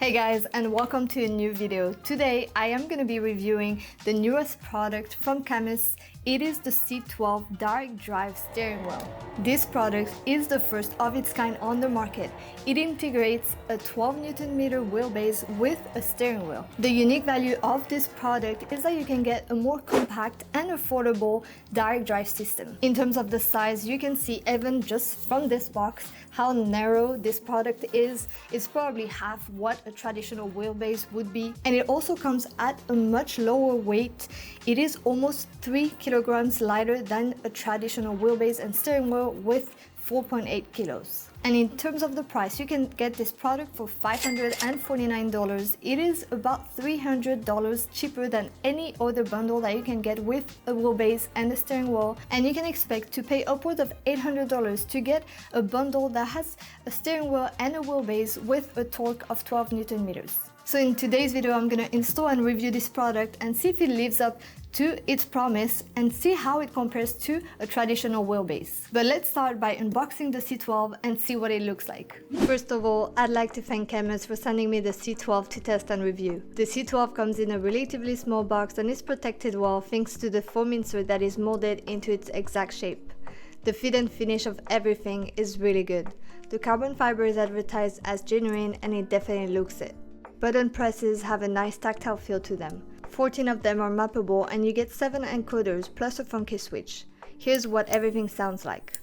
Hey guys, and welcome to a new video. Today I am going to be reviewing the newest product from Cammus. It is the C12 direct drive steering wheel. This product is the first of its kind on the market. It integrates a 12 Nm wheelbase with a steering wheel. The unique value of this product is that you can get a more compact and affordable direct drive system. In terms of the size, you can see even just from this box how narrow this product is. It's probably half what a traditional wheelbase would be, and it also comes at a much lower weight. It is almost 3 kilograms lighter than a traditional wheelbase and steering wheel with 4.8 kilos. And in terms of the price, you can get this product for $549. It is about $300 cheaper than any other bundle that you can get with a wheelbase and a steering wheel, and you can expect to pay upwards of $800 to get a bundle that has a steering wheel and a wheelbase with a torque of 12 Newton meters. So in today's video, I'm gonna install and review this product and see if it lives up to its promise and see how it compares to a traditional wheelbase. But let's start by unboxing the C12 and see what it looks like. First of all, I'd like to thank Cammus for sending me the C12 to test and review. The C12 comes in a relatively small box and is protected well thanks to the foam insert that is molded into its exact shape. The fit and finish of everything is really good. The carbon fiber is advertised as genuine and it definitely looks it. Button presses have a nice tactile feel to them. 14 of them are mappable and you get 7 encoders plus a funky switch. Here's what everything sounds like.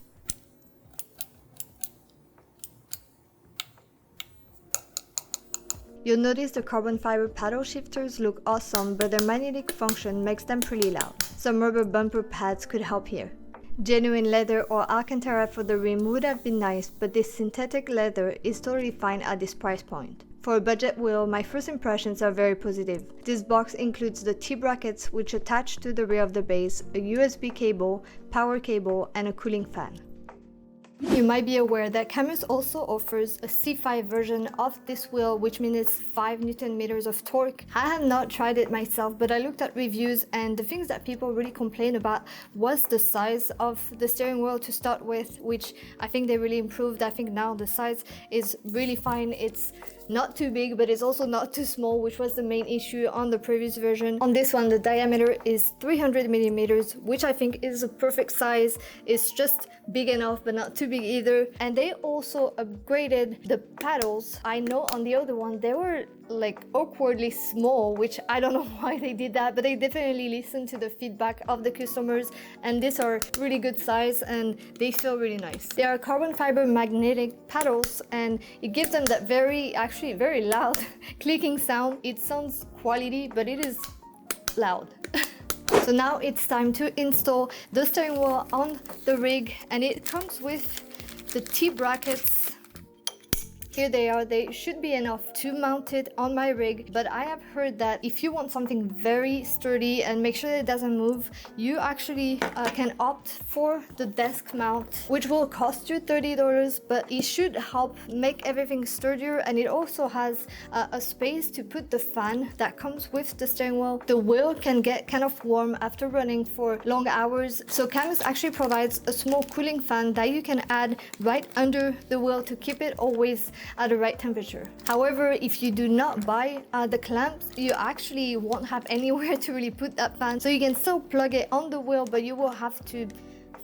You'll notice the carbon fiber paddle shifters look awesome, but their magnetic function makes them pretty loud. Some rubber bumper pads could help here. Genuine leather or Alcantara for the rim would have been nice, but this synthetic leather is totally fine at this price point. For a budget wheel, my first impressions are very positive. This box includes the T-brackets which attach to the rear of the base, a USB cable, power cable, and a cooling fan. You might be aware that Cammus also offers a C5 version of this wheel, which means it's 5 Newton meters of torque. I have not tried it myself, but I looked at reviews and the things that people really complain about was the size of the steering wheel to start with, which I think they really improved. I think now the size is really fine. It's not too big, but it's also not too small, which was the main issue on the previous version. On this one, the diameter is 300 millimeters, which I think is a perfect size. It's just big enough, but not too big either. And they also upgraded the paddles. I know on the other one, they were like awkwardly small, which I don't know why they did that, but they definitely listened to the feedback of the customers, and these are really good size and they feel really nice. They are carbon fiber magnetic paddles and it gives them that very loud clicking sound. It sounds quality, but it is loud. So now it's time to install the steering wheel on the rig, and it comes with the T-brackets. Here they are. They should be enough to mount it on my rig, but I have heard that if you want something very sturdy and make sure that it doesn't move, you actually can opt for the desk mount, which will cost you $30, but it should help make everything sturdier. And it also has a space to put the fan that comes with the steering wheel. The wheel can get kind of warm after running for long hours, so Cammus actually provides a small cooling fan that you can add right under the wheel to keep it always at the right temperature. However, if you do not buy the clamps, you actually won't have anywhere to really put that fan, so you can still plug it on the wheel, but you will have to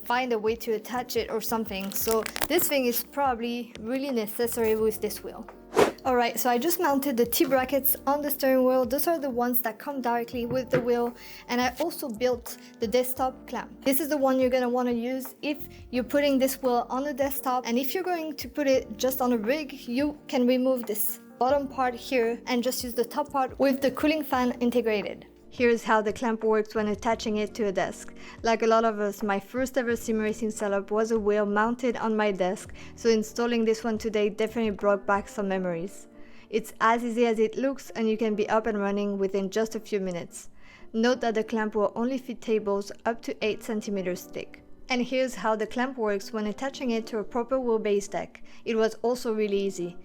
find a way to attach it or something. So this thing is probably really necessary with this wheel. Alright, so I just mounted the T-brackets on the steering wheel. Those are the ones that come directly with the wheel, and I also built the desktop clamp. This is the one you're going to want to use if you're putting this wheel on the desktop, and if you're going to put it just on a rig, you can remove this bottom part here and just use the top part with the cooling fan integrated. Here's how the clamp works when attaching it to a desk. Like a lot of us, my first ever sim racing setup was a wheel mounted on my desk, so installing this one today definitely brought back some memories. It's as easy as it looks and you can be up and running within just a few minutes. Note that the clamp will only fit tables up to 8 centimeters thick. And here's how the clamp works when attaching it to a proper wheelbase deck. It was also really easy.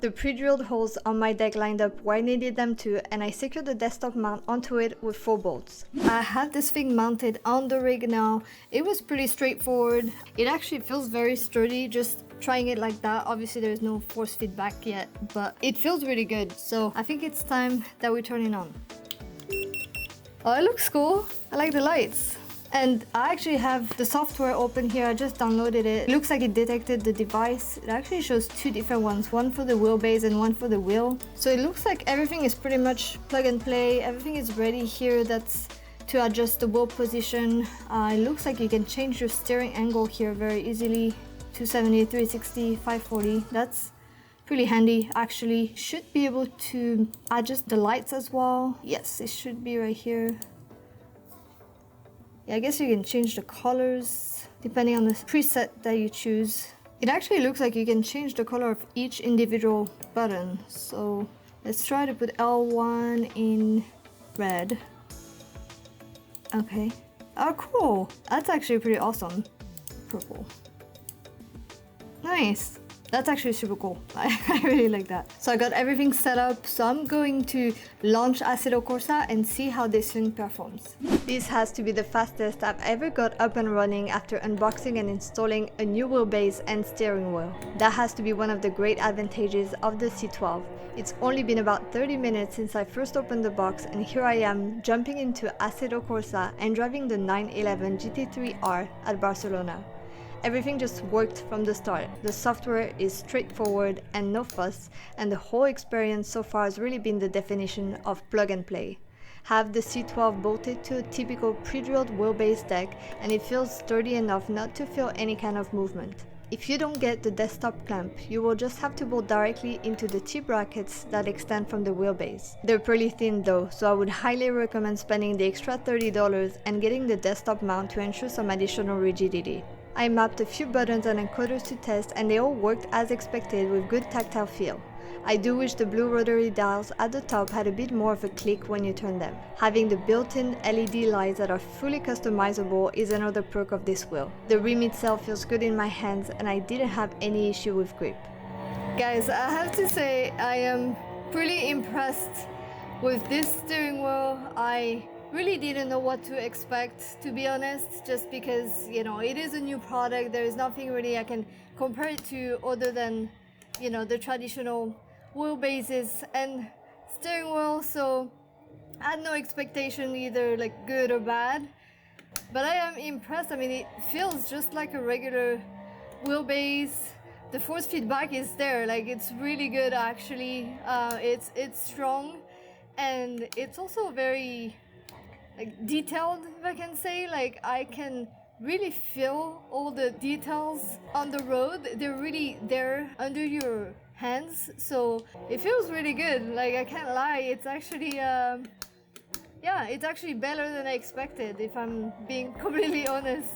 The pre-drilled holes on my deck lined up where I needed them to, and I secured the desktop mount onto it with 4 bolts. I have this thing mounted on the rig now. It was pretty straightforward. It actually feels very sturdy, just trying it like that. Obviously there's no force feedback yet, but it feels really good. So I think it's time that we turn it on. Oh, it looks cool. I like the lights. And I actually have the software open here. I just downloaded it. It looks like it detected the device. It actually shows two different ones, one for the wheelbase and one for the wheel. So it looks like everything is pretty much plug and play. Everything is ready here. That's to adjust the wheel position. It looks like you can change your steering angle here very easily. 270, 360, 540. That's pretty handy actually. Should be able to adjust the lights as well. Yes, it should be right here. Yeah, I guess you can change the colors depending on the preset that you choose. It actually looks like you can change the color of each individual button. So let's try to put L1 in red. Okay. Oh, cool. That's actually pretty awesome. Purple. Nice. That's actually super cool. I really like that. So I got everything set up. So I'm going to launch Aceto Corsa and see how this thing performs. This has to be the fastest I've ever got up and running after unboxing and installing a new wheelbase and steering wheel. That has to be one of the great advantages of the C12. It's only been about 30 minutes since I first opened the box, and here I am jumping into Aceto Corsa and driving the 911 GT3R at Barcelona. Everything just worked from the start. The software is straightforward and no fuss, and the whole experience so far has really been the definition of plug and play. Have the C12 bolted to a typical pre-drilled wheelbase deck, and it feels sturdy enough not to feel any kind of movement. If you don't get the desktop clamp, you will just have to bolt directly into the T-brackets that extend from the wheelbase. They're pretty thin though, so I would highly recommend spending the extra $30 and getting the desktop mount to ensure some additional rigidity. I mapped a few buttons and encoders to test, and they all worked as expected with good tactile feel. I do wish the blue rotary dials at the top had a bit more of a click when you turn them. Having the built-in LED lights that are fully customizable is another perk of this wheel. The rim itself feels good in my hands, and I didn't have any issue with grip. Guys, I have to say I am pretty impressed with this steering wheel. I really didn't know what to expect, to be honest, just because, you know, it is a new product. There is nothing really I can compare it to other than, you know, the traditional wheelbases and steering wheel. So I had no expectation, either like good or bad, but I am impressed. I mean, it feels just like a regular wheelbase. The force feedback is there, like it's really good actually. It's strong, and it's also very like detailed, if I can say. Like I can really feel all the details on the road. They're really there under your hands, so it feels really good. Like I can't lie, it's actually yeah, it's actually better than I expected, if I'm being completely honest.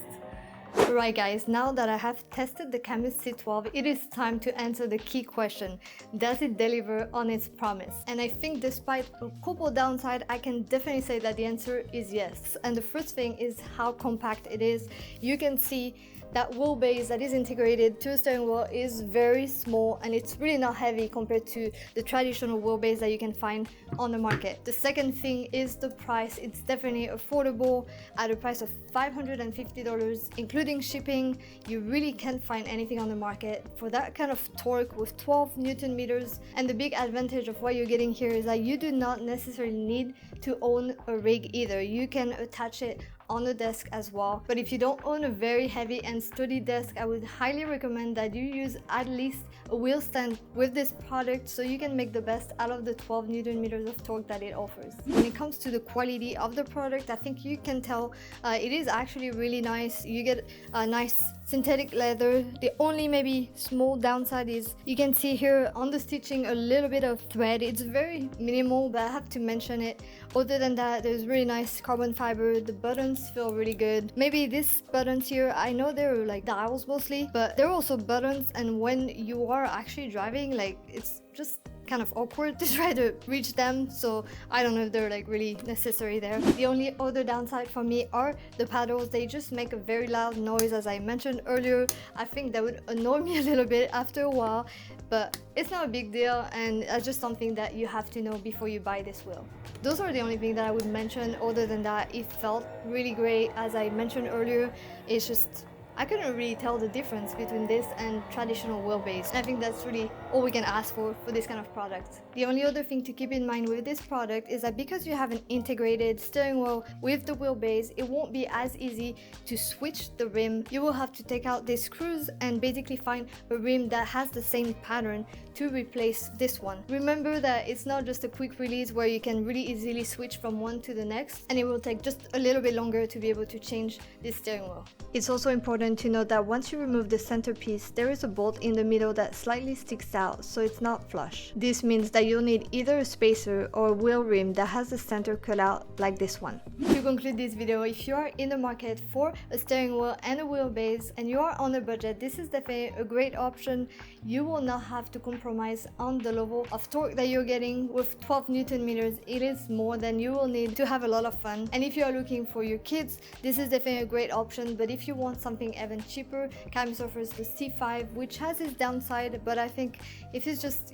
Right guys, now that I have tested the Cammus C12, it is time to answer the key question: does it deliver on its promise? And I think despite a couple downsides, I can definitely say that the answer is yes. And the first thing is how compact it is. You can see that wheelbase that is integrated to a steering wheel is very small, and it's really not heavy compared to the traditional wheelbase that you can find on the market. The second thing is the price. It's definitely affordable at a price of $550 including shipping. You really can't find anything on the market for that kind of torque with 12 Newton meters. And the big advantage of what you're getting here is that you do not necessarily need to own a rig either. You can attach it on the desk as well. But if you don't own a very heavy and sturdy desk, I would highly recommend that you use at least a wheel stand with this product, so you can make the best out of the 12 Newton meters of torque that it offers. When it comes to the quality of the product, I think you can tell it is actually really nice. You get a nice synthetic leather. The only maybe small downside is you can see here on the stitching a little bit of thread. It's very minimal, but I have to mention it. Other than that, there's really nice carbon fiber. The buttons feel really good. Maybe these buttons here, I know they're like dials mostly, but they're also buttons, and when you are actually driving, like it's just kind of awkward to try to reach them, so I don't know if they're like really necessary there. The only other downside for me are the paddles. They just make a very loud noise, as I mentioned earlier. I think that would annoy me a little bit after a while, but it's not a big deal, and it's just something that you have to know before you buy this wheel. Those are the only things that I would mention. Other than that, it felt really great. As I mentioned earlier, it's just I couldn't really tell the difference between this and traditional wheelbase. And I think that's really all we can ask for this kind of product. The only other thing to keep in mind with this product is that because you have an integrated steering wheel with the wheelbase, it won't be as easy to switch the rim. You will have to take out these screws and basically find a rim that has the same pattern to replace this one. Remember that it's not just a quick release where you can really easily switch from one to the next, and it will take just a little bit longer to be able to change this steering wheel. It's also important to note that once you remove the centerpiece, there is a bolt in the middle that slightly sticks out, so it's not flush. This means that you'll need either a spacer or a wheel rim that has the center cut out like this one. To conclude this video, if you are in the market for a steering wheel and a wheelbase and you are on a budget, this is definitely a great option. You will not have to compromise on the level of torque that you're getting. With 12 Newton meters, it is more than you will need to have a lot of fun. And if you are looking for your kids, this is definitely a great option. But if you want something even cheaper, Cammus offers the C5, which has its downside, but I think if it's just,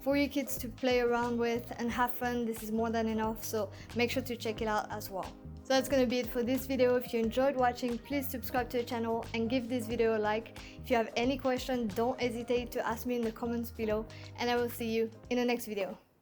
for your kids to play around with and have fun, this is more than enough. So make sure to check it out as well. So that's gonna be it for this video. If you enjoyed watching, please subscribe to the channel and give this video a like. If you have any questions, don't hesitate to ask me in the comments below, and I will see you in the next video.